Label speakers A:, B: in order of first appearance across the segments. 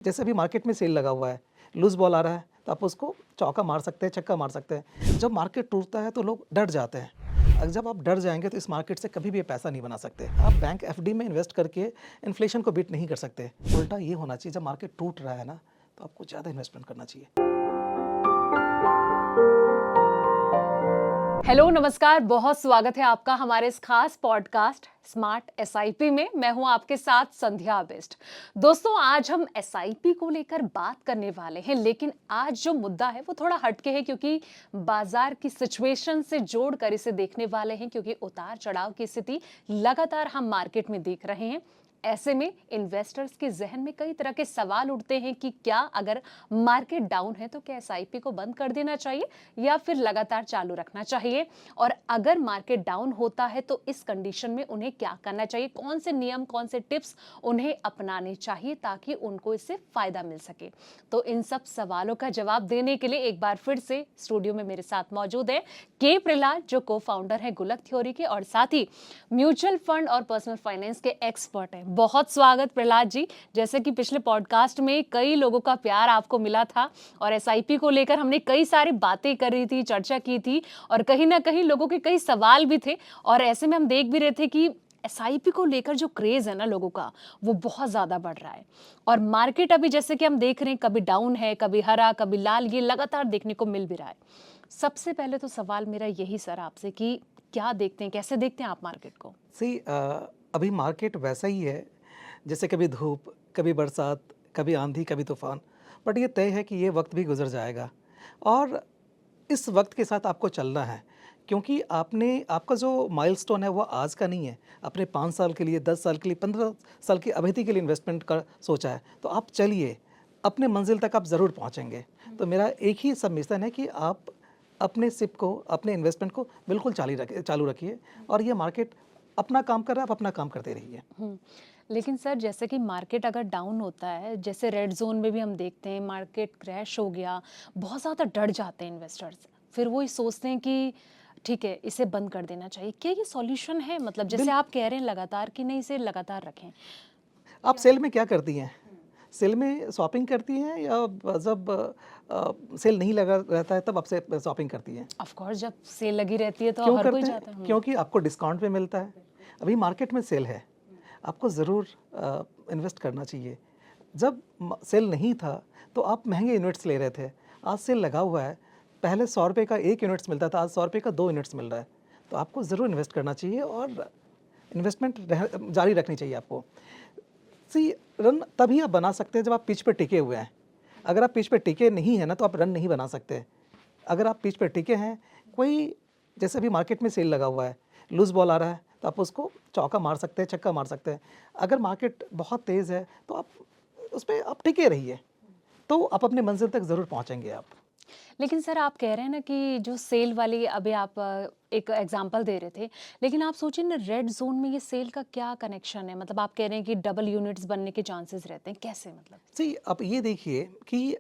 A: जैसे अभी मार्केट में सेल लगा हुआ है, लूज बॉल आ रहा है तो आप उसको चौका मार सकते हैं, छक्का मार सकते हैं। जब मार्केट टूटता है तो लोग डर जाते हैं। अगर जब आप डर जाएंगे तो इस मार्केट से कभी भी पैसा नहीं बना सकते। आप बैंक एफडी में इन्वेस्ट करके इन्फ्लेशन को बीट नहीं कर सकते। उल्टा ये होना चाहिए, जब मार्केट टूट रहा है ना तो आपको ज़्यादा इन्वेस्टमेंट करना चाहिए।
B: हेलो नमस्कार, बहुत स्वागत है आपका हमारे इस खास पॉडकास्ट स्मार्ट एसआईपी में। मैं हूं आपके साथ संध्या बेस्ट। दोस्तों, आज हम एसआईपी को लेकर बात करने वाले हैं, लेकिन आज जो मुद्दा है वो थोड़ा हटके है, क्योंकि बाजार की सिचुएशन से जोड़कर इसे देखने वाले हैं, क्योंकि उतार चढ़ाव की स्थिति लगातार हम मार्केट में देख रहे हैं। ऐसे में इन्वेस्टर्स के जहन में कई तरह के सवाल उठते हैं कि क्या अगर मार्केट डाउन है तो क्या एसआईपी को बंद कर देना चाहिए या फिर लगातार चालू रखना चाहिए, और अगर मार्केट डाउन होता है तो इस कंडीशन में उन्हें क्या करना चाहिए, कौन से नियम, कौन से टिप्स उन्हें अपनाने चाहिए ताकि उनको इससे फायदा मिल सके। तो इन सब सवालों का जवाब देने के लिए एक बार फिर से स्टूडियो में मेरे साथ मौजूद है के प्रहलाद, जो को फाउंडर है गुल्लक थ्योरी के, और साथ ही म्यूचुअल फंड और पर्सनल फाइनेंस के एक्सपर्ट हैं। बहुत स्वागत प्रहलाद जी। जैसे कि पिछले पॉडकास्ट में कई लोगों का प्यार आपको मिला था और एसआईपी को लेकर हमने कई सारी बातें करी थी, चर्चा की थी, और कहीं ना कहीं लोगों के कई सवाल भी थे। और ऐसे में हम देख भी रहे थे कि एसआईपी को लेकर जो क्रेज है ना लोगों का, वो बहुत ज्यादा बढ़ रहा है। और मार्केट अभी जैसे कि हम देख रहे हैं, कभी डाउन है, कभी हरा, कभी लाल, ये लगातार देखने को मिल भी रहा है। सबसे पहले तो सवाल मेरा यही सर आपसे कि क्या देखते हैं, कैसे देखते हैं आप मार्केट को?
A: अभी मार्केट वैसा ही है जैसे कभी धूप, कभी बरसात, कभी आंधी, कभी तूफान। बट ये तय है कि ये वक्त भी गुजर जाएगा और इस वक्त के साथ आपको चलना है, क्योंकि आपका जो माइलस्टोन है वो आज का नहीं है। आपने 5 साल के लिए, 10 साल के लिए, 15 साल की अवधि के लिए इन्वेस्टमेंट का सोचा है, तो आप चलिए, अपने मंजिल तक आप ज़रूर पहुंचेंगे। तो मेरा एक ही सबमिशन है कि आप अपने सिप को, अपने इन्वेस्टमेंट को बिल्कुल चालू रखिए और ये मार्केट अपना काम कर रहा है, आप अपना काम करते रहिए।
B: लेकिन सर, जैसे कि मार्केट अगर डाउन होता है, जैसे रेड जोन में भी हम देखते हैं मार्केट क्रैश हो गया, बहुत ज़्यादा डर जाते हैं इन्वेस्टर्स। फिर वो ये सोचते हैं कि ठीक है, इसे बंद कर देना चाहिए। क्या ये सॉल्यूशन है? मतलब जैसे
A: बिल
B: आप कह रहे हैं लगातार कि नहीं, इसे लगातार रखें।
A: आप सेल में क्या करती हैं? सेल में शॉपिंग करती हैं या जब सेल नहीं लगा रहता है तब आप से शॉपिंग करती हैं?
B: ऑफ कोर्स, जब सेल लगी रहती है तो
A: क्यों
B: हर कोई
A: करते हैं?
B: जाता है।
A: क्योंकि आपको डिस्काउंट पे मिलता है। अभी मार्केट में सेल है, आपको ज़रूर इन्वेस्ट करना चाहिए। जब सेल नहीं था तो आप महंगे यूनिट्स ले रहे थे, आज सेल लगा हुआ है, पहले 100 रुपये का 1 यूनिट्स मिलता था, आज 100 रुपये का 2 यूनिट्स मिल रहा है। तो आपको ज़रूर इन्वेस्ट करना चाहिए और इन्वेस्टमेंट जारी रखनी चाहिए आपको। सी रन तभी आप बना सकते हैं जब आप पिच पे टिके हुए हैं। अगर आप पिच पे टिके नहीं हैं ना तो आप रन नहीं बना सकते। अगर आप पिच पे टिके हैं, कोई जैसे अभी मार्केट में सेल लगा हुआ है, लूज़ बॉल आ रहा है तो आप उसको चौका मार सकते हैं, छक्का मार सकते हैं। अगर मार्केट बहुत तेज़ है तो आप उस पे आप टिके रहिए, तो आप अपनी मंज़िल तक ज़रूर पहुँचेंगे आप।
B: लेकिन सर, आप कह रहे हैं ना कि जो सेल वाली अभी आप एक एग्जांपल दे रहे थे, लेकिन आप सोचिए ना, रेड जोन में ये सेल का क्या कनेक्शन है? मतलब आप कह रहे हैं कि डबल यूनिट्स बनने के चांसेस रहते हैं, कैसे मतलब?
A: सी आप ये देखिए कि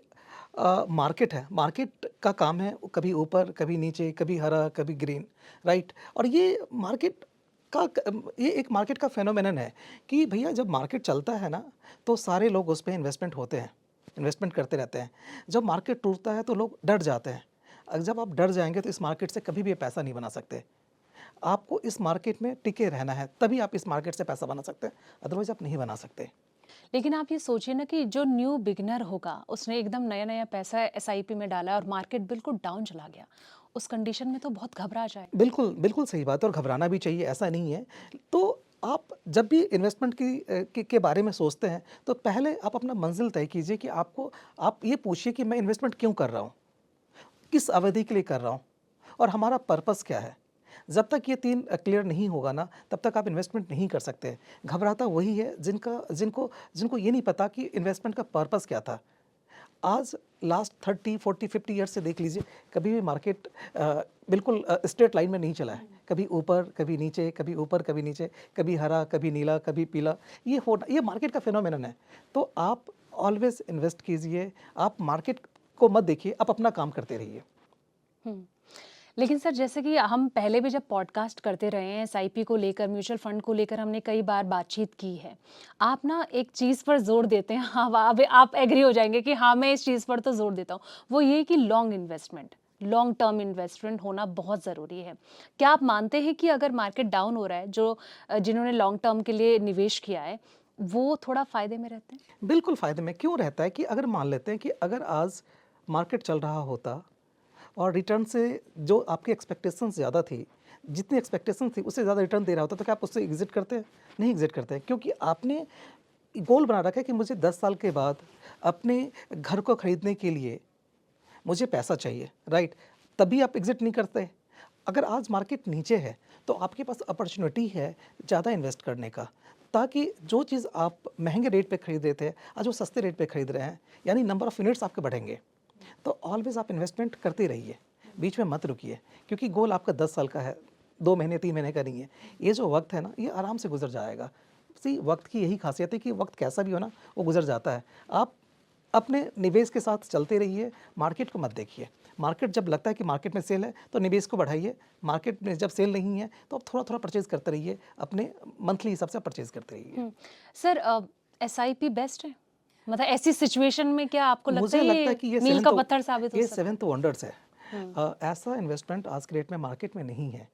A: मार्केट है, मार्केट का काम है कभी ऊपर, कभी नीचे, कभी हरा, कभी ग्रीन, राइट? और ये एक मार्केट का फेनोमेनन है कि भैया जब मार्केट चलता है ना तो सारे लोग उस पे इन्वेस्टमेंट करते रहते हैं। जब मार्केट टूटता है तो लोग डर जाते हैं। जब आप डर जाएंगे तो इस मार्केट से कभी भी पैसा नहीं बना सकते। आपको इस मार्केट में टिके रहना है, तभी आप इस मार्केट से पैसा बना सकते हैं, अदरवाइज आप नहीं बना सकते।
B: लेकिन आप ये सोचिए ना कि जो न्यू बिगिनर होगा, उसने एकदम नया नया पैसा एसआईपी में डाला और मार्केट बिल्कुल डाउन चला गया, उस कंडीशन में तो बहुत घबरा जाए।
A: बिल्कुल, बिल्कुल सही बात है और घबराना भी चाहिए, ऐसा नहीं है। तो आप जब भी इन्वेस्टमेंट के बारे में सोचते हैं, तो पहले आप अपना मंज़िल तय कीजिए कि आप ये पूछिए कि मैं इन्वेस्टमेंट क्यों कर रहा हूँ? किस अवधि के लिए कर रहा हूँ? और हमारा पर्पस क्या है? जब तक ये 3 क्लियर नहीं होगा ना, तब तक आप इन्वेस्टमेंट नहीं कर सकते। घबराता वही है जिनको ये नहीं पता कि इन्वेस्टमेंट का पर्पस क्या था। आज लास्ट 30, 40, 50 ईयर्स से देख लीजिए, कभी भी मार्केट बिल्कुल स्ट्रेट लाइन में नहीं चला है। कभी ऊपर, कभी नीचे, कभी ऊपर, कभी नीचे, कभी हरा, कभी नीला, कभी पीला। ये मार्केट का फिनोमेनन है। तो आप ऑलवेज़ इन्वेस्ट कीजिए, आप मार्केट को मत देखिए, आप अपना काम करते रहिए।
B: हम्म लेकिन सर जैसे कि हम पहले भी जब पॉडकास्ट करते रहे हैं एसआईपी को लेकर, म्यूचुअल फंड को लेकर हमने कई बार बातचीत की है। आप ना एक चीज़ पर जोर देते हैं, हाँ आप एग्री हो जाएंगे कि हाँ मैं इस चीज़ पर तो जोर देता हूँ, वो ये कि लॉन्ग टर्म इन्वेस्टमेंट होना बहुत ज़रूरी है। क्या आप मानते हैं कि अगर मार्केट डाउन हो रहा है, जो जिन्होंने लॉन्ग टर्म के लिए निवेश किया है वो थोड़ा फायदे में रहते हैं?
A: बिल्कुल फ़ायदे में क्यों रहता है कि अगर मान लेते हैं कि अगर आज मार्केट चल रहा होता और रिटर्न से जो आपकी एक्सपेक्टेशंस ज़्यादा थी, जितनी एक्सपेक्टेशन थी उससे ज़्यादा रिटर्न दे रहा होता तो क्या आप उससे एग्ज़िट करते हैं? नहीं एग्ज़िट करते हैं, क्योंकि आपने गोल बना रखा है कि मुझे 10 साल के बाद अपने घर को खरीदने के लिए मुझे पैसा चाहिए, राइट? तभी आप एग्ज़िट नहीं करते। अगर आज मार्केट नीचे है तो आपके पास अपॉर्चुनिटी है ज़्यादा इन्वेस्ट करने का, ताकि जो चीज़ आप महंगे रेट पे खरीद रहे थे आज वो सस्ते रेट पे खरीद रहे हैं, यानी नंबर ऑफ़ यूनिट्स आपके बढ़ेंगे। तो ऑलवेज़ आप इन्वेस्टमेंट करते रहिए, बीच में मत रुकिए, क्योंकि गोल आपका 10 साल का है, 2 महीने 3 महीने का नहीं है। ये जो वक्त है ना, ये आराम से गुजर जाएगा। सी वक्त की यही खासियत है कि वक्त कैसा भी हो ना, वो गुजर जाता है। आप अपने निवेश के साथ चलते रहिए, मार्केट को मत देखिए। मार्केट जब लगता है कि मार्केट में सेल है तो निवेश को बढ़ाइए, मार्केट में जब सेल नहीं है तो आप थोड़ा थोड़ा परचेज करते रहिए, अपने मंथली हिसाब से परचेज करते रहिए।
B: सर एसआईपी बेस्ट है? मतलब ऐसी सिचुएशन में क्या आपको लगता
A: मुझे
B: है
A: लगता है
B: ये
A: कि ये
B: मील का पत्थर साबित हो
A: ये
B: सकता है?
A: सेवेंथ वंडर्स है। ऐसा इन्वेस्टमेंट आज के डेट में मार्केट में नहीं है,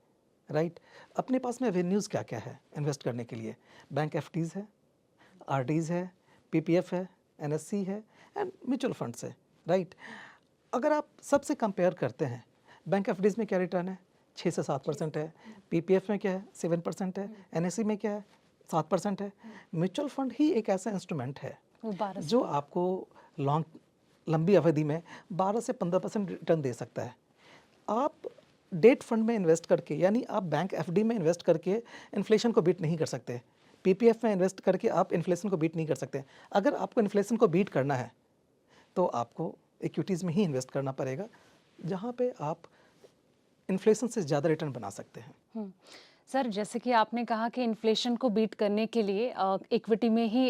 A: राइट? अपने पास में एवेन्यूज़ क्या क्या है इन्वेस्ट करने के लिए? बैंक एफडीज़ है, आरडीज़ है, पीपीएफ है, एनएससी है एंड म्यूचुअल फंड्स है, राइट? अगर आप सबसे कंपेयर करते हैं, बैंक एफडीज़ में क्या रिटर्न है? 6 से 7% है। पीपीएफ में क्या है? 7% है। एनएससी में क्या है? 7% है। म्यूचुअल फंड ही एक ऐसा इंस्ट्रूमेंट है
B: वो 12
A: जो आपको लंबी अवधि में 12 से 15% रिटर्न दे सकता है। आप डेट फंड में इन्वेस्ट करके, यानी आप बैंक एफडी में इन्वेस्ट करके इन्फ्लेशन को बीट नहीं कर सकते। पीपीएफ में इन्वेस्ट करके आप इन्फ्लेशन को बीट नहीं कर सकते। अगर आपको इन्फ्लेशन को बीट करना है तो आपको इक्विटीज़ में ही इन्वेस्ट करना पड़ेगा, जहाँ पे आप इन्फ्लेशन से ज़्यादा रिटर्न बना सकते हैं।
B: सर जैसे कि आपने कहा कि इन्फ्लेशन को बीट करने के लिए इक्विटी में ही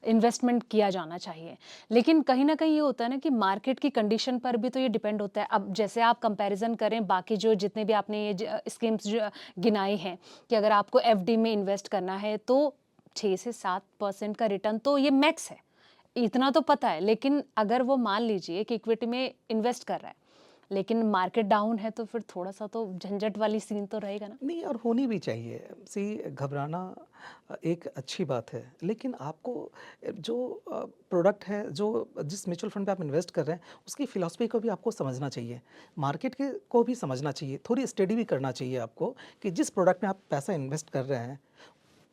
B: इन्वेस्टमेंट किया जाना चाहिए, लेकिन कहीं ना कहीं ये होता है ना कि मार्केट की कंडीशन पर भी तो ये डिपेंड होता है। अब जैसे आप कंपैरिजन करें बाकी जो जितने भी आपने ये स्कीम्स जो गिनाई हैं कि अगर आपको एफडी में इन्वेस्ट करना है तो 6 से 7% का रिटर्न तो ये मैक्स है, इतना तो पता है। लेकिन अगर वो मान लीजिए कि इक्विटी में इन्वेस्ट कर रहा है लेकिन मार्केट डाउन है तो फिर थोड़ा सा तो झंझट वाली सीन तो रहेगा ना?
A: नहीं, और होनी भी चाहिए। सी घबराना एक अच्छी बात है, लेकिन आपको जो प्रोडक्ट है, जो जिस म्यूचुअल फंड पे आप इन्वेस्ट कर रहे हैं, उसकी फ़िलॉसफ़ी को भी आपको समझना चाहिए। मार्केट के को भी समझना चाहिए, थोड़ी स्टडी भी करना चाहिए आपको कि जिस प्रोडक्ट में आप पैसा इन्वेस्ट कर रहे हैं,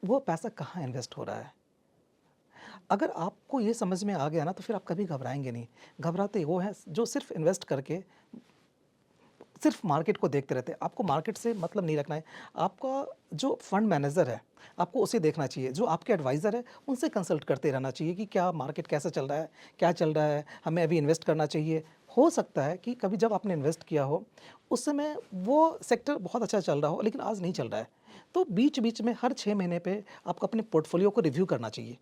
A: वो पैसा कहाँ इन्वेस्ट हो रहा है। अगर आपको ये समझ में आ गया ना, तो फिर आप कभी घबराएँगे नहीं। घबराते वो हैं जो सिर्फ़ इन्वेस्ट करके सिर्फ मार्केट को देखते रहते हैं। आपको मार्केट से मतलब नहीं रखना है। आपका जो फंड मैनेजर है, आपको उसे देखना चाहिए। जो आपके एडवाइज़र है, उनसे कंसल्ट करते रहना चाहिए कि क्या मार्केट कैसा चल रहा है, क्या चल रहा है, हमें अभी इन्वेस्ट करना चाहिए। हो सकता है कि कभी जब आपने इन्वेस्ट किया हो, उस समय वो सेक्टर बहुत अच्छा चल रहा हो, लेकिन आज नहीं चल रहा है। तो बीच-बीच में हर 6 महीने पे आपको अपने पोर्टफोलियो को रिव्यू करना चाहिए।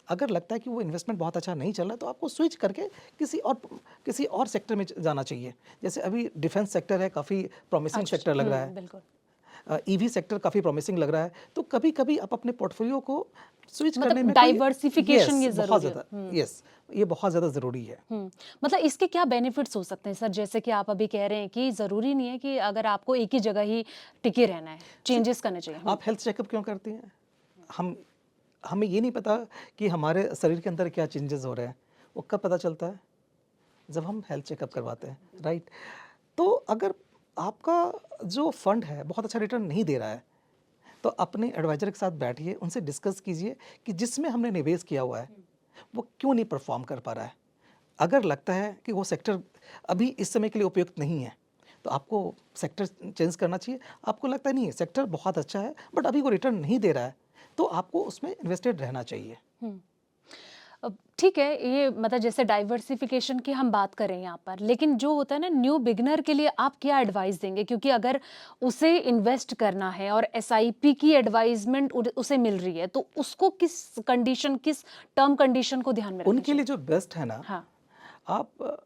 A: अगर लगता है कि वो इन्वेस्टमेंट बहुत अच्छा नहीं चल रहा है, तो आपको स्विच करके किसी और सेक्टर में जाना चाहिए। जैसे अभी डिफेंस सेक्टर है, काफ़ी प्रॉमिसिंग सेक्टर लग रहा है।
B: बिल्कुल।
A: ईवी सेक्टर काफ़ी प्रॉमिसिंग लग रहा है। तो कभी-कभी आप अपने पोर्टफोलियो को स्विच करने
B: मतलब
A: में कोई
B: डाइवर्सिफिकेशन ये
A: बहुत
B: जरूरी है।
A: ज़्यादा ये बहुत ज़्यादा ज़रूरी है।
B: मतलब इसके क्या बेनिफिट्स हो सकते हैं सर? जैसे कि आप अभी कह रहे हैं कि जरूरी नहीं है कि अगर आपको एक ही जगह ही टिके रहना है, चेंजेस करने चाहिए।
A: आप हेल्थ चेकअप क्यों करती हैं? हम हमें ये नहीं पता कि हमारे शरीर के अंदर क्या चेंजेस हो रहे हैं। वो कब पता चलता है? जब हम हेल्थ चेकअप करवाते हैं, राइट? तो अगर आपका जो फंड है बहुत अच्छा रिटर्न नहीं दे रहा है, तो अपने एडवाइज़र के साथ बैठिए, उनसे डिस्कस कीजिए कि जिसमें हमने निवेश किया हुआ है, वो क्यों नहीं परफ़ॉर्म कर पा रहा है। अगर लगता है कि वो सेक्टर अभी इस समय के लिए उपयुक्त नहीं है, तो आपको सेक्टर चेंज करना चाहिए। आपको लगता है नहीं सेक्टर बहुत अच्छा है, बट अभी वो रिटर्न नहीं दे रहा है, तो आपको उसमें इन्वेस्टेड रहना चाहिए।
B: ठीक है, ये मतलब जैसे डाइवर्सिफिकेशन की हम बात करें यहाँ पर, लेकिन जो होता है ना न्यू बिगनर के लिए आप क्या एडवाइस देंगे? क्योंकि अगर उसे इन्वेस्ट करना है और एसआईपी की एडवाइजमेंट उसे मिल रही है तो उसको किस कंडीशन, किस टर्म कंडीशन को ध्यान में रखना
A: उनके लिए
B: चाहिए?
A: जो बेस्ट है ना,
B: हाँ।
A: आप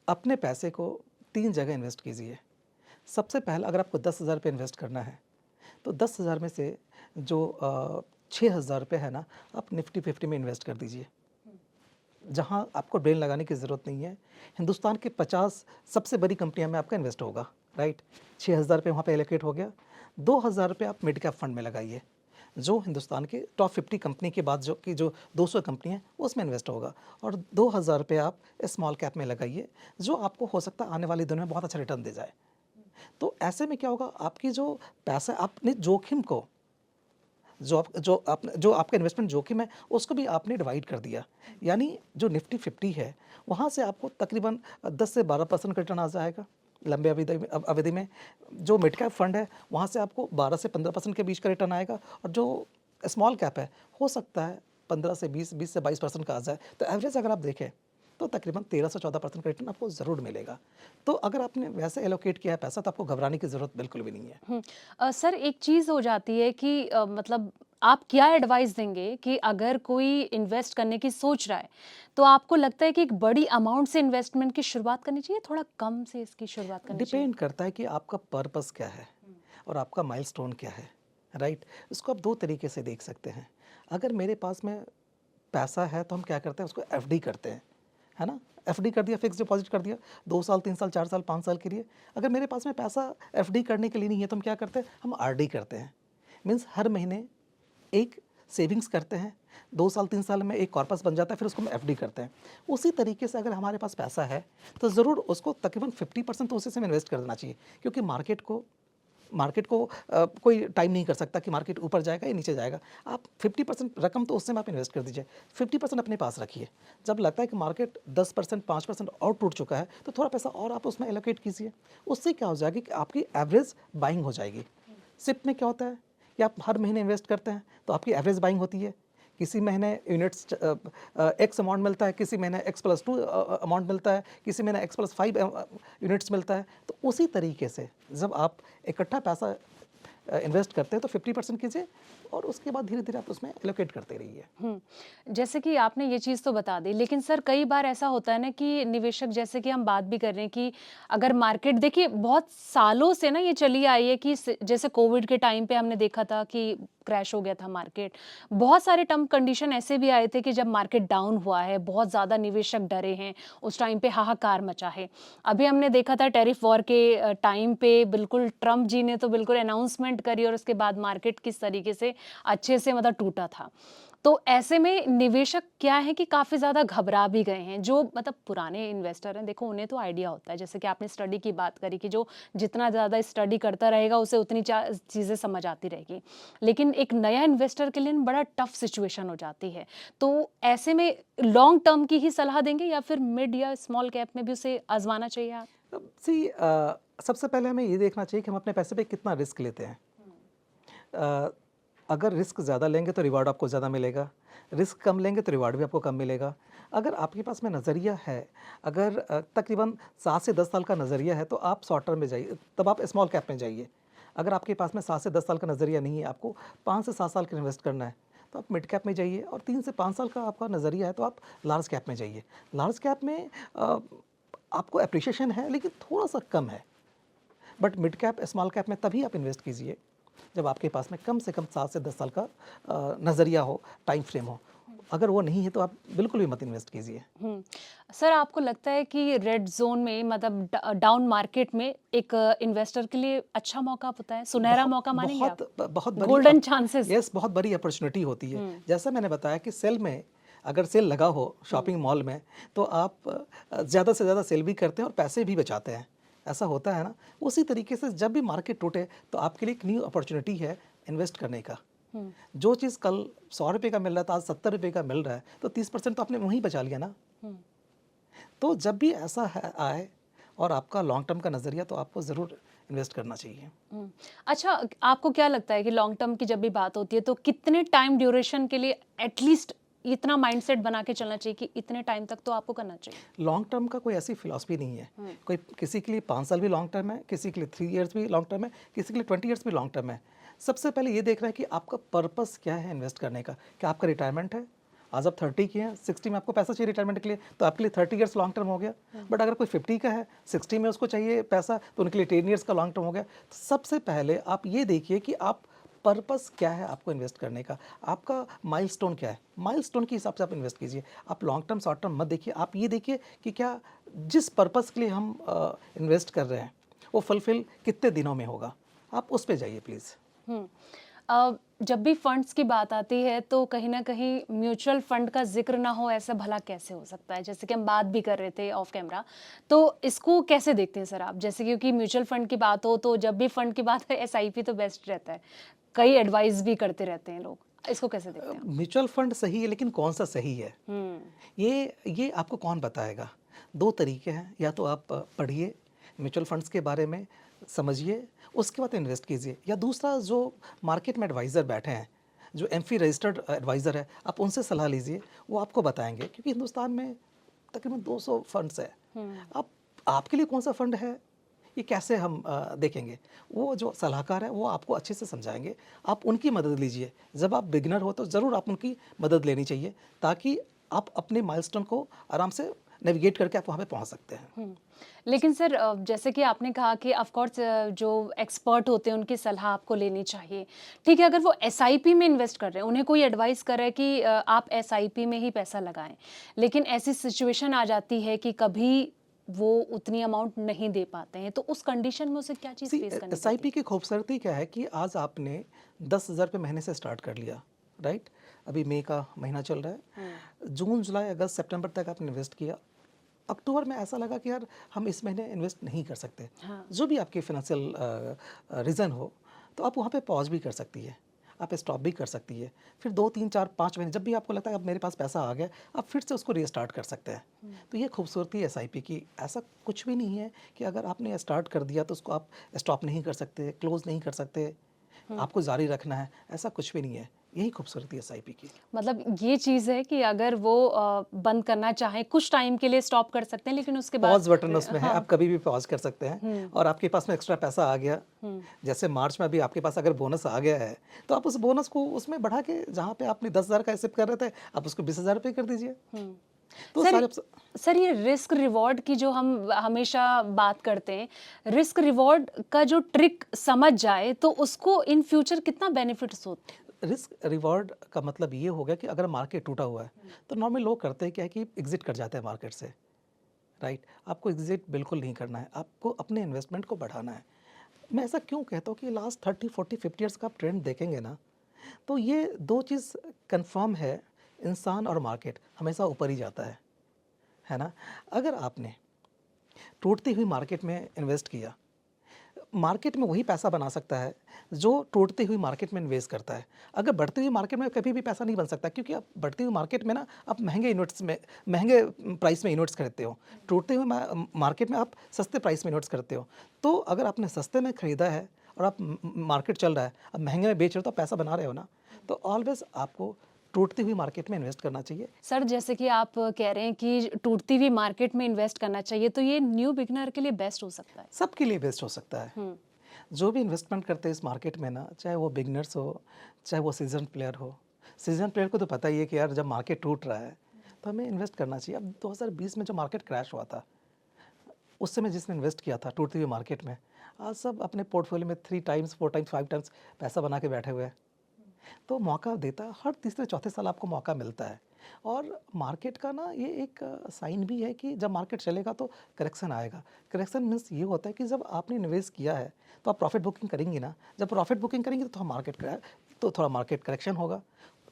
A: अपने पैसे को 3 जगह इन्वेस्ट कीजिए। सबसे पहले अगर आपको 10,000 रुपये इन्वेस्ट करना है तो 10,000 में से जो 6,000 रुपये है ना, आप निफ्टी 50 में इन्वेस्ट कर दीजिए, जहां आपको ब्रेन लगाने की ज़रूरत नहीं है। हिंदुस्तान के 50 सबसे बड़ी कंपनियों में आपका इन्वेस्ट होगा, राइट। 6,000 रुपये वहाँ पे एलोकेट हो गया। 2,000 रुपये आप मिड कैप फंड में लगाइए, जो हिंदुस्तान के टॉप 50 कंपनी के बाद जो 200 कंपनी है उसमें इन्वेस्ट होगा। और 2,000 रुपये आप स्मॉल कैप में लगाइए, जो आपको हो सकता है आने वाले दिनों में बहुत अच्छा रिटर्न दे जाए। तो ऐसे में क्या होगा, आपकी जो पैसा, आपने जोखिम को, जो आपका इन्वेस्टमेंट जोखिम है उसको भी आपने डिवाइड कर दिया। यानी जो निफ्टी 50 है वहाँ से आपको तकरीबन 10 से 12% का रिटर्न आ जाएगा लंबे अवधि में। जो मिड कैप फंड है वहाँ से आपको 12 से 15% के बीच का रिटर्न आएगा, और जो स्मॉल कैप है हो सकता है 15 से 20 से 22% का आ जाए। तो एवरेज अगर आप देखें तो तकरीबन 13 से 14% का रिटर्न आपको ज़रूर मिलेगा। तो अगर आपने वैसे एलोकेट किया है पैसा तो आपको घबराने की ज़रूरत बिल्कुल भी नहीं है।
B: सर एक चीज़ हो जाती है कि मतलब आप क्या एडवाइस देंगे कि अगर कोई इन्वेस्ट करने की सोच रहा है तो आपको लगता है कि एक बड़ी अमाउंट से इन्वेस्टमेंट की शुरुआत करनी चाहिए, थोड़ा कम से इसकी शुरुआत करनी चाहिए?
A: डिपेंड करता है कि आपका पर्पस क्या है और आपका माइलस्टोन क्या है, राइट। इसको आप दो तरीके से देख सकते हैं। अगर मेरे पास में पैसा है तो हम क्या करते हैं, उसको एफडी करते हैं, है ना। एफडी कर दिया, फिक्स डिपॉजिट कर दिया 2 साल 3 साल 4 साल 5 साल के लिए। अगर मेरे पास में पैसा एफडी करने के लिए नहीं है तो हम क्या करते हैं, हम आरडी करते हैं। मीन्स हर महीने एक सेविंग्स करते हैं, 2 साल 3 साल में एक कॉर्पस बन जाता है, फिर उसको हम एफडी करते हैं। उसी तरीके से अगर हमारे पास पैसा है तो ज़रूर उसको तकरीबन 50% तो उसी से इन्वेस्ट कर देना चाहिए, क्योंकि मार्केट को कोई टाइम नहीं कर सकता कि मार्केट ऊपर जाएगा या नीचे जाएगा। आप 50% रकम तो उससे आप इन्वेस्ट कर दीजिए, 50% अपने पास रखिए। जब लगता है कि मार्केट 10% 5% और टूट चुका है तो थोड़ा पैसा और आप उसमें एलोकेट कीजिए। उससे क्या हो जाएगी कि आपकी एवरेज बाइंग हो जाएगी। सिप में क्या होता है कि आप हर महीने इन्वेस्ट करते हैं तो आपकी एवरेज बाइंग होती है। किसी महीने यूनिट्स एक्स अमाउंट मिलता है, किसी महीने x+2 अमाउंट मिलता है, किसी महीने x+5 यूनिट्स मिलता है। तो उसी तरीके से जब आप इकट्ठा पैसा इन्वेस्ट करते हैं तो 50% कीजिए और उसके बाद धीरे धीरे आप उसमें एलोकेट करते रहिए।
B: जैसे कि आपने ये चीज़ तो बता दी, लेकिन सर कई बार ऐसा होता है ना कि निवेशक, जैसे कि हम बात भी कर रहे हैं कि अगर मार्केट, देखिए बहुत सालों से ना ये चली आई है कि जैसे कोविड के टाइम पे हमने देखा था कि क्रैश हो गया था मार्केट। बहुत सारे टर्म कंडीशन ऐसे भी आए थे कि जब मार्केट डाउन हुआ है, बहुत ज़्यादा निवेशक डरे हैं, उस टाइम पे हाहाकार मचा है। अभी हमने देखा था टैरिफ वॉर के टाइम पे बिल्कुल ट्रम्प जी ने तो बिल्कुल अनाउंसमेंट करी और उसके बाद मार्केट किस तरीके से अच्छे से मतलब टूटा था। तो ऐसे में निवेशक क्या है कि काफ़ी ज़्यादा घबरा भी गए हैं। जो मतलब पुराने इन्वेस्टर हैं, देखो उन्हें तो आइडिया होता है, जैसे कि आपने स्टडी की बात करी कि जो जितना ज़्यादा स्टडी करता रहेगा उसे उतनी चीज़ें समझ आती रहेगी। लेकिन एक नया इन्वेस्टर के लिए बड़ा टफ सिचुएशन हो जाती है। तो ऐसे में लॉन्ग टर्म की ही सलाह देंगे या फिर मिड या स्मॉल कैप में भी उसे आजमाना चाहिए आप?
A: सबसे पहले हमें ये देखना चाहिए कि हम अपने पैसे पे कितना रिस्क लेते हैं। अगर रिस्क ज़्यादा लेंगे तो रिवार्ड आपको ज़्यादा मिलेगा, रिस्क कम लेंगे तो रिवार्ड भी आपको कम मिलेगा। अगर आपके पास में नज़रिया है, अगर तकरीबन 7 से 10 साल का नज़रिया है तो आप शॉर्ट टर्म में जाइए, तब आप स्मॉल कैप में जाइए। अगर आपके पास में 7 से 10 साल का नज़रिया नहीं है, आपको 5 से 7 साल का इन्वेस्ट करना है, तो आप मिड कैप में जाइए। और 3 से 5 साल का आपका नज़रिया है तो आप लार्ज कैप में जाइए। लार्ज कैप में आपको एप्रिशिएशन है लेकिन थोड़ा सा कम है, but mid cap small cap में तभी आप इन्वेस्ट कीजिए जब आपके पास में कम से कम 7 से 10 साल का नज़रिया हो, टाइम फ्रेम हो। अगर वो नहीं है तो आप बिल्कुल भी मत इन्वेस्ट कीजिए।
B: सर आपको लगता है कि रेड जोन में, मतलब डाउन मार्केट में, एक इन्वेस्टर के लिए अच्छा मौका होता है, सुनहरा मौका मानेंगे आप?
A: बहुत बड़ी
B: गोल्डन चांसेस।
A: यस, बहुत बड़ी अपॉर्चुनिटी होती है। जैसा मैंने बताया कि सेल में अगर सेल लगा हो शॉपिंग मॉल में तो आप ज़्यादा से ज़्यादा सेल भी करते हैं और पैसे भी बचाते हैं। ऐसा होता है ना। उसी तरीके से जब भी मार्केट टूटे तो आपके लिए एक न्यू अपॉर्चुनिटी है इन्वेस्ट करने का। जो चीज़ कल 100 रुपये का मिल रहा था आज 70 रुपये का मिल रहा है तो 30% तो आपने वहीं बचा लिया ना। तो जब भी ऐसा आए और आपका लॉन्ग टर्म का नज़रिया, तो आपको ज़रूर इन्वेस्ट करना चाहिए।
B: अच्छा, आपको क्या लगता है कि लॉन्ग टर्म की जब भी बात होती है तो कितने टाइम ड्यूरेशन के लिए एटलीस्ट इतना माइंडसेट बना के चलना चाहिए कि इतने टाइम तक तो आपको करना चाहिए?
A: लॉन्ग टर्म का कोई ऐसी फिलॉसफी नहीं है। कोई किसी के लिए 5 साल भी लॉन्ग टर्म है, किसी के लिए 3 इयर्स भी लॉन्ग टर्म है, किसी के लिए 20 इयर्स भी लॉन्ग टर्म है। सबसे पहले ये देखना है कि आपका पर्पस क्या है इन्वेस्ट करने का। क्या आपका रिटायरमेंट है, आज आप 30 के हैं, 60 में आपको पैसा चाहिए रिटायरमेंट के लिए, तो आपके लिए 30 ईयर्स लॉन्ग टर्म हो गया। बट अगर कोई 50 का है, 60 में उसको चाहिए पैसा, तो उनके लिए 10 ईयर्स का लॉन्ग टर्म हो गया। तो सबसे पहले आप ये देखिए कि आप पर्पस क्या है आपको इन्वेस्ट करने का, आपका माइलस्टोन क्या है, माइलस्टोन के हिसाब से आप इन्वेस्ट कीजिए। आप लॉन्ग टर्म शॉर्ट टर्म मत देखिए, आप ये देखिए कि क्या जिस पर्पस के लिए हम इन्वेस्ट कर रहे हैं वो फुलफिल कितने दिनों में होगा, आप उस पे जाइए प्लीज़।
B: जब भी फंड्स की बात आती है तो कहीं ना कहीं म्यूचुअल फंड का जिक्र ना हो, ऐसा भला कैसे हो सकता है? जैसे कि हम बात भी कर रहे थे ऑफ कैमरा, तो इसको कैसे देखते हैं सर आप? जैसे क्योंकि म्यूचुअल फंड की बात हो तो जब भी फंड की बात है एसआईपी तो बेस्ट रहता है, कई एडवाइस भी करते रहते हैं लोग, इसको कैसे देखते हैं?
A: म्यूचुअल फंड सही है, लेकिन कौन सा सही है ये आपको कौन बताएगा? दो तरीके हैं, या तो आप पढ़िए म्यूचुअल फंड्स के बारे में, समझिए, उसके बाद इन्वेस्ट कीजिए, या दूसरा जो मार्केट में एडवाइज़र बैठे हैं, जो एमफी रजिस्टर्ड एडवाइज़र है, आप उनसे सलाह लीजिए, वो आपको बताएंगे। क्योंकि हिंदुस्तान में तकरीबन 200 फंड्स है। अब आपके लिए कौन सा फंड है ये कैसे हम देखेंगे? वो जो सलाहकार है वो आपको अच्छे से समझाएंगे, आप उनकी मदद लीजिए। जब आप बिगिनर हो तो ज़रूर आप उनकी मदद लेनी चाहिए, ताकि आप अपने माइलस्टोन को आराम से नेविगेट करके आप वहाँ पे पहुँच सकते हैं।
B: लेकिन सर जैसे कि आपने कहा कि ऑफ कोर्स जो एक्सपर्ट होते हैं उनकी सलाह आपको लेनी चाहिए। ठीक है, अगर वो एसआईपी में इन्वेस्ट कर रहे हैं, उन्हें कोई एडवाइस करे कि आप एसआईपी में ही पैसा लगाएं, लेकिन ऐसी सिचुएशन आ जाती है कि कभी वो उतनी अमाउंट नहीं दे पाते हैं, तो उस कंडीशन में उसे क्या चीज़ फेस करनी पड़ती
A: एसआईपी की खूबसूरती क्या है कि आज आपने 10,000 रुपये महीने से स्टार्ट कर लिया, राइट? अभी मई का महीना चल रहा है, जून जुलाई अगस्त सितंबर तक आपने इन्वेस्ट किया, अक्टूबर में ऐसा लगा कि यार हम इस महीने इन्वेस्ट नहीं कर सकते।
B: हाँ।
A: जो भी आपकी फाइनेंशियल रीज़न हो, तो आप वहाँ पे पॉज भी कर सकती है, आप स्टॉप भी कर सकती है। फिर 2 3 4 5 महीने जब भी आपको लगता है अब मेरे पास पैसा आ गया, आप फिर से उसको रीस्टार्ट कर सकते हैं। तो ये खूबसूरती है एसआईपी की। ऐसा कुछ भी नहीं है कि अगर आपने स्टार्ट कर दिया तो उसको आप स्टॉप नहीं कर सकते, क्लोज नहीं कर सकते, आपको जारी रखना है, ऐसा कुछ भी नहीं है। यही खूबसूरती है एसआईपी की।
B: मतलब ये चीज़ है कि अगर वो बंद करना चाहें कुछ टाइम के लिए स्टॉप कर सकते हैं, लेकिन उसके बाद
A: पॉज बटन उसमें है,
B: हाँ।
A: आप कभी भी पॉज कर सकते हैं। और आपके पास में एक्स्ट्रा पैसा आ गया, जैसे मार्च में अभी आपके पास अगर बोनस आ गया है, तो आप उस बोनस को उसमें बढ़ा के, जहाँ पे आपने 10,000 का एक्सेप्ट कर रहे थे, आप उसको 20,000 रुपये कर दीजिए। तो सारे
B: सर ये रिस्क रिवॉर्ड की जो हम हमेशा बात करते हैं, रिस्क रिवॉर्ड का जो ट्रिक समझ जाए तो उसको इन फ्यूचर कितना बेनिफिट्स होते हैं?
A: रिस्क रिवॉर्ड का मतलब ये हो गया कि अगर मार्केट टूटा हुआ है, तो नॉर्मली लोग करते हैं क्या है कि एग्जिट कर जाते हैं मार्केट से, राइट? आपको एग्जिट बिल्कुल नहीं करना है, आपको अपने इन्वेस्टमेंट को बढ़ाना है। मैं ऐसा क्यों कहता हूँ कि लास्ट 30 40 50 ईयर्स का आप ट्रेंड देखेंगे ना, तो ये दो चीज़ कंफर्म है, इंसान और मार्केट हमेशा ऊपर ही जाता है ना? अगर आपने टूटती हुई मार्केट में इन्वेस्ट किया, मार्केट में वही पैसा बना सकता है जो टूटती हुई मार्केट में इन्वेस्ट करता है। अगर बढ़ती हुई मार्केट में कभी भी पैसा नहीं बन सकता, क्योंकि आप बढ़ती हुई मार्केट में ना आप महंगे यूनिट्स में, महंगे प्राइस में यूनिट्स खरीदते हो, टूटते हुए मार्केट में आप सस्ते प्राइस में यूनिट्स करते हो। तो अगर आपने सस्ते में खरीदा है और आप मार्केट चल रहा है, अब महंगे में बेच रहे हो, तो आप पैसा बना रहे हो ना, तो ऑलवेज आपको टूटती हुई मार्केट में इन्वेस्ट करना चाहिए।
B: सर जैसे कि आप कह रहे हैं कि टूटती हुई मार्केट में इन्वेस्ट करना चाहिए, तो ये न्यू बिगनर के लिए बेस्ट हो सकता है?
A: सबके लिए बेस्ट हो सकता है। जो भी इन्वेस्टमेंट करते हैं इस मार्केट में ना, चाहे वो बिगनर्स हो, चाहे वो सीजन प्लेयर हो, सीजन प्लेयर को तो पता ही है कि यार जब मार्केट टूट रहा है तो हमें इन्वेस्ट करना चाहिए। अब 2020 में जो मार्केट क्रैश हुआ था, उस समय जिसने इन्वेस्ट किया था टूटती हुई मार्केट में, आज सब अपने पोर्टफोलियो में 3 टाइम्स 4 टाइम्स 5 टाइम्स पैसा बना के बैठे हुए हैं। तो मौका देता है, हर तीसरे चौथे साल आपको मौका मिलता है। और मार्केट का ना ये एक साइन भी है कि जब मार्केट चलेगा तो करेक्शन आएगा। करेक्शन मीन्स ये होता है कि जब आपने निवेश किया है तो आप प्रॉफिट बुकिंग करेंगी ना, जब प्रॉफिट बुकिंग करेंगे तो थोड़ा मार्केट करेक्शन होगा।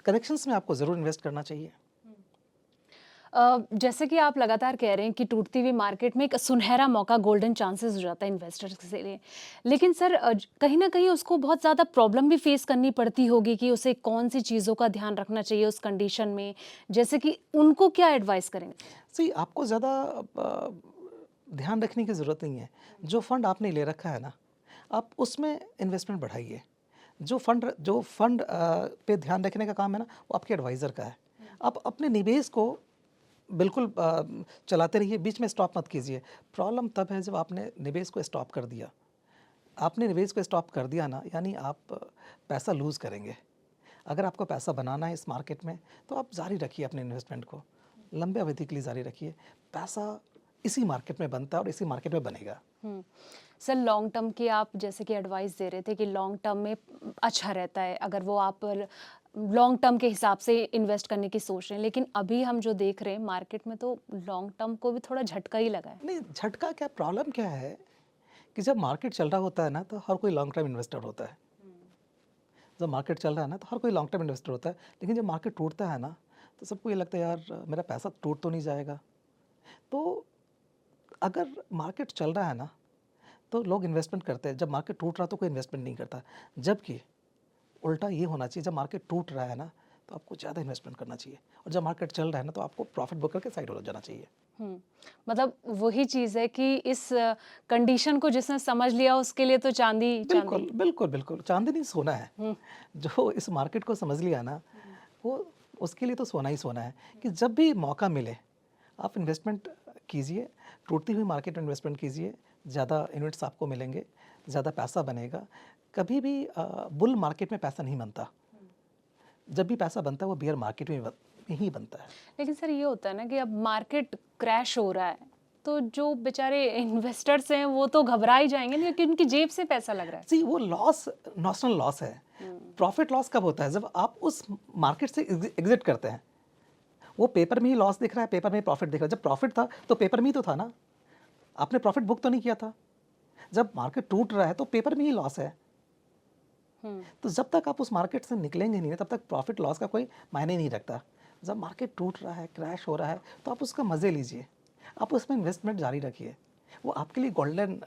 A: करेक्शंस में आपको ज़रूर इन्वेस्ट करना चाहिए।
B: जैसे कि आप लगातार कह रहे हैं कि टूटती हुई मार्केट में एक सुनहरा मौका, गोल्डन चांसेस हो जाता है इन्वेस्टर्स के लिए, लेकिन सर कहीं ना कहीं उसको बहुत ज़्यादा प्रॉब्लम भी फेस करनी पड़ती होगी कि उसे कौन सी चीज़ों का ध्यान रखना चाहिए उस कंडीशन में, जैसे कि उनको क्या एडवाइस करेंगे?
A: सही, आपको ज़्यादा ध्यान रखने की ज़रूरत नहीं है। जो फंड आपने ले रखा है ना, आप उसमें इन्वेस्टमेंट बढ़ाइए। जो फंड पे ध्यान रखने का काम है ना, वो आपके एडवाइज़र का है। आप अपने निवेश को बिल्कुल चलाते रहिए, बीच में स्टॉप मत कीजिए। प्रॉब्लम तब है जब आपने निवेश को स्टॉप कर दिया। आपने निवेश को स्टॉप कर दिया ना, यानी आप पैसा लूज़ करेंगे। अगर आपको पैसा बनाना है इस मार्केट में तो आप जारी रखिए अपने इन्वेस्टमेंट को, लंबे अवधि के लिए जारी रखिए। पैसा इसी मार्केट में बनता है और इसी मार्केट में बनेगा।
B: सर लॉन्ग टर्म की आप जैसे कि एडवाइस दे रहे थे कि लॉन्ग टर्म में अच्छा रहता है अगर वो आप लॉन्ग टर्म के हिसाब से इन्वेस्ट करने की सोच रहे हैं, लेकिन अभी हम जो देख रहे हैं मार्केट में तो लॉन्ग टर्म को भी थोड़ा झटका ही लगा है।
A: नहीं, झटका क्या, प्रॉब्लम क्या है कि जब मार्केट चल रहा होता है ना तो हर कोई लॉन्ग टर्म इन्वेस्टर होता है। जब मार्केट चल रहा है ना तो हर कोई लॉन्ग टर्म इन्वेस्टर होता है, लेकिन जब मार्केट टूटता है ना तो सबको ये लगता है यार मेरा पैसा टूट तो नहीं जाएगा। तो अगर मार्केट चल रहा है ना तो लोग इन्वेस्टमेंट करते हैं, जब मार्केट टूट रहा तो कोई इन्वेस्टमेंट नहीं करता। जबकि उल्टा ये होना चाहिए, जब मार्केट टूट रहा है ना तो आपको ज़्यादा इन्वेस्टमेंट करना चाहिए, और जब मार्केट चल रहा है ना तो आपको प्रॉफिट बुक करके साइड हो जाना चाहिए।
B: मतलब वही चीज़ है कि इस कंडीशन को जिसने समझ लिया उसके लिए तो चांदी
A: बिल्कुल
B: चांदी।
A: बिल्कुल बिल्कुल, चांदी नहीं सोना है। जो इस मार्केट को समझ लिया ना वो उसके लिए तो सोना ही सोना है कि जब भी मौका मिले आप इन्वेस्टमेंट कीजिए, टूटती हुई मार्केट में इन्वेस्टमेंट कीजिए, ज़्यादा यूनिट्स आपको मिलेंगे, ज़्यादा पैसा बनेगा। कभी भी बुल मार्केट में पैसा नहीं बनता, जब भी पैसा बनता है वो बियर मार्केट में ही बनता है।
B: लेकिन सर ये होता है ना कि अब मार्केट क्रैश हो रहा है तो जो बेचारे इन्वेस्टर्स हैं वो तो घबरा ही जाएंगे ना, क्योंकि उनकी जेब से पैसा लग रहा है।
A: सी वो लॉस नॉशनल लॉस है। प्रॉफिट लॉस कब होता है, जब आप उस मार्केट से एग्जिट करते हैं। वो पेपर में ही लॉस दिख रहा है, पेपर में ही प्रॉफिट दिख रहा है। जब प्रॉफिट था तो पेपर में ही तो था ना, आपने प्रॉफिट बुक तो नहीं किया था। जब मार्केट टूट रहा है तो पेपर में ही लॉस है। तो जब तक आप उस मार्केट से निकलेंगे नहीं तब तक प्रॉफिट लॉस का कोई मायने नहीं रखता। जब मार्केट टूट रहा है, क्रैश हो रहा है, तो आप उसका मज़े लीजिए, आप उसमें इन्वेस्टमेंट जारी रखिए। वो आपके लिए गोल्डन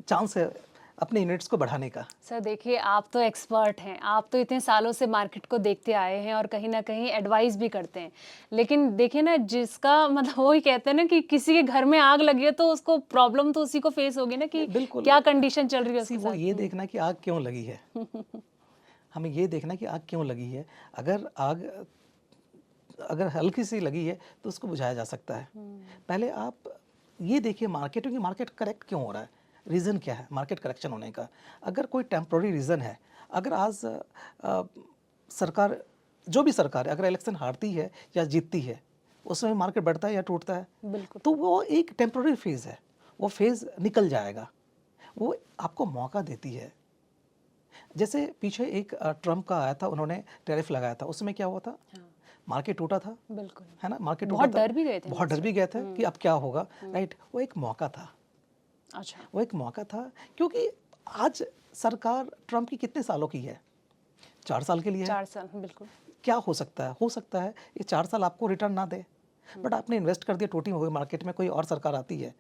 A: चांस है अपने यूनिट्स को बढ़ाने का।
B: सर देखिए आप तो एक्सपर्ट हैं, आप तो इतने सालों से मार्केट को देखते आए हैं और कहीं ना कहीं एडवाइस भी करते हैं, लेकिन देखिए ना जिसका मतलब वही कहते हैं ना कि किसी के घर में आग लगी है तो उसको प्रॉब्लम तो उसी को फेस होगी ना कि
A: बिल्कुल,
B: क्या कंडीशन चल रही है उसके
A: वो
B: साथ।
A: ये देखना कि आग क्यों लगी है। हमें ये देखना कि आग क्यों लगी है। अगर हल्की सी लगी है तो उसको बुझाया जा सकता है। पहले आप ये देखिए मार्केट में, मार्केट करेक्ट क्यों हो रहा है, रीज़न क्या है मार्केट करेक्शन होने का। अगर कोई टेम्प्रोरी रीज़न है, अगर आज सरकार, जो भी सरकार है, अगर इलेक्शन हारती है या जीतती है उसमें मार्केट बढ़ता है या टूटता है,
B: बिल्कुल।
A: तो वो एक टेम्प्रोरी फेज़ है, वो फेज़ निकल जाएगा। वो आपको मौका देती है। जैसे पीछे एक ट्रम्प का आया था, उन्होंने टैरिफ लगाया था, उसमें क्या हुआ था, मार्केट टूटा था,
B: बिल्कुल।
A: है ना, मार्केट
B: बहुत
A: टूटा था,
B: डर भी गए थे
A: बहुत डर भी गए थे कि अब क्या होगा, राइट। वो एक मौका था,
B: अच्छा।
A: वो एक मौका था, क्योंकि आज सरकार ट्रम्प की कितने सालों की है, 4 साल के लिए है।
B: 4 साल बिल्कुल।
A: क्या हो सकता है ये 4 साल आपको रिटर्न ना दे, बट आपने इन्वेस्ट कर दिया, टूटी हुई मार्केट में कोई और सरकार आती है,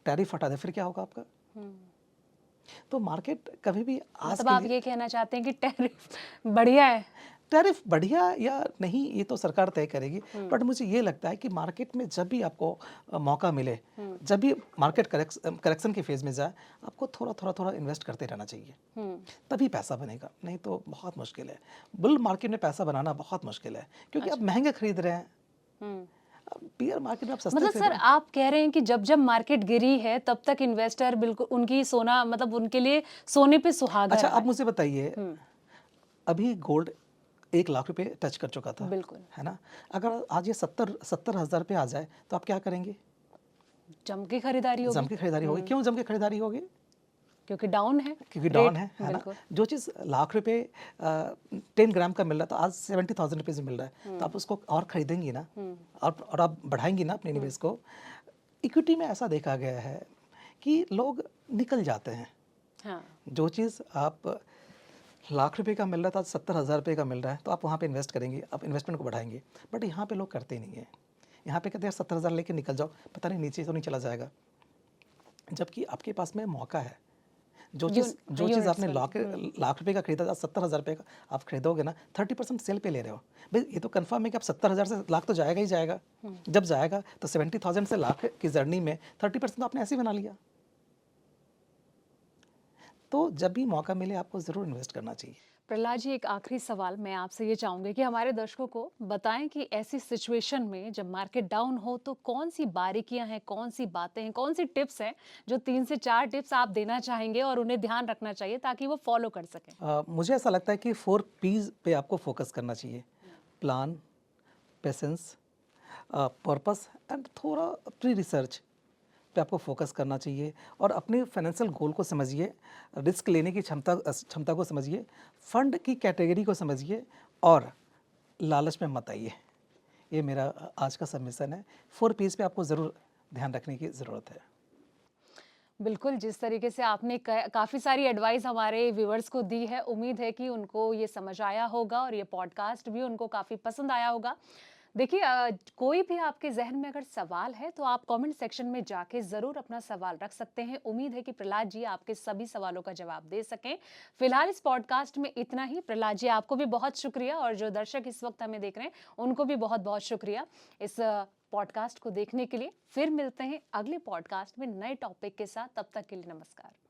A: टैरिफ हटा दे, फिर क्या होगा आपका। तो मार्केट कभी भी आज
B: मतलब
A: के
B: आप
A: लिए,
B: ये कहना चाहते हैं कि टैरिफ बढ़िया है।
A: टैरिफ बढ़िया या नहीं ये तो सरकार तय करेगी, बट मुझे ये लगता है कि मार्केट में जब भी आपको मौका मिले, जब भी मार्केट करेक्शन के फेज में जाए, आपको थोड़ा इन्वेस्ट करते रहना चाहिए, तभी पैसा बनेगा, नहीं तो बहुत मुश्किल है। बुल मार्केट में पैसा बनाना बहुत मुश्किल है, क्योंकि आप महंगे खरीद रहे हैं। बियर मार्केट में आप सस्ते
B: मतलब
A: खरीद
B: सर
A: रहे हैं।
B: आप कह रहे हैं कि जब जब मार्केट गिरी है तब तक इन्वेस्टर बिल्कुल उनकी सोना मतलब उनके लिए सोने पे सुहागा
A: अच्छा,
B: रहा
A: अब
B: है।
A: मुझे बताइए, अभी गोल्ड 1 लाख रुपए टच कर चुका था,
B: बिल्कुल।
A: है ना। अगर आज ये 70,000 पे आ जाए तो आप क्या करेंगे,
B: जम की खरीदारी
A: जम
B: होगी
A: की खरीदारी होगी। क्यों जम की खरीदारी होगी,
B: क्योंकि डाउन है।
A: क्योंकि डाउन
B: रेट,
A: है ना।
B: बिल्कुल।
A: जो चीज़ लाख रुपए 10 ग्राम का मिल रहा है तो आज 70,000 रुपीज़ मिल रहा है, तो आप उसको और खरीदेंगी ना, और आप बढ़ाएंगी ना अपने निवेश को। इक्विटी में ऐसा देखा गया है कि लोग निकल जाते हैं।
B: हाँ।
A: जो चीज़ आप लाख रुपए का मिल रहा था, 70,000 रुपये का मिल रहा है, तो आप वहाँ पे इन्वेस्ट करेंगे, आप इन्वेस्टमेंट को बढ़ाएंगे। बट यहाँ पे लोग करते नहीं हैं। यहाँ पे कहते हैं 70,000 लेके निकल जाओ, पता नहीं नीचे तो नहीं चला जाएगा। जबकि आपके पास में मौका है। जो चीज़ आपने लाख रुपए का खरीदा था, 70,000 रुपये का आप खरीदोगे ना, 30% सेल पे ले रहे हो। भाई ये तो कंफर्म है कि आप 70,000 से लाख तो जाएगा ही जाएगा। जब जाएगा तो 70,000 से लाख की जर्नी में 30% तो आपने ऐसे ही बना लिया। तो जब भी मौका मिले आपको ज़रूर इन्वेस्ट करना चाहिए।
B: प्रहलाद जी, एक आखिरी सवाल मैं आपसे ये चाहूँगी कि हमारे दर्शकों को बताएं कि ऐसी सिचुएशन में जब मार्केट डाउन हो तो कौन सी बारीकियां हैं, कौन सी बातें हैं, कौन सी टिप्स हैं जो 3 से 4 टिप्स आप देना चाहेंगे और उन्हें ध्यान रखना चाहिए ताकि वो फॉलो कर सकें?
A: मुझे ऐसा लगता है कि 4 पीज़ पे आपको फोकस करना चाहिए। प्लान, पेशेंस, पर्पस एंड थोड़ा प्री रिसर्च पे आपको फोकस करना चाहिए और अपने फाइनेंशियल गोल को समझिए, रिस्क लेने की क्षमता को समझिए, फंड की कैटेगरी को समझिए और लालच में मत आइए। ये मेरा आज का सबमिशन है। 4 पीस पे आपको ज़रूर ध्यान रखने की ज़रूरत है।
B: बिल्कुल, जिस तरीके से आपने काफ़ी सारी एडवाइस हमारे व्यूअर्स को दी है, उम्मीद है कि उनको ये समझ आया होगा और ये पॉडकास्ट भी उनको काफ़ी पसंद आया होगा। देखिए कोई भी आपके ज़हन में अगर सवाल है तो आप कमेंट सेक्शन में जाके ज़रूर अपना सवाल रख सकते हैं। उम्मीद है कि प्रहलाद जी आपके सभी सवालों का जवाब दे सकें। फिलहाल इस पॉडकास्ट में इतना ही। प्रहलाद जी, आपको भी बहुत शुक्रिया और जो दर्शक इस वक्त हमें देख रहे हैं, उनको भी बहुत-बहुत शुक्रिया इस पॉडकास्ट को देखने के लिए। फिर मिलते हैं अगले पॉडकास्ट में नए टॉपिक के साथ। तब तक के लिए नमस्कार।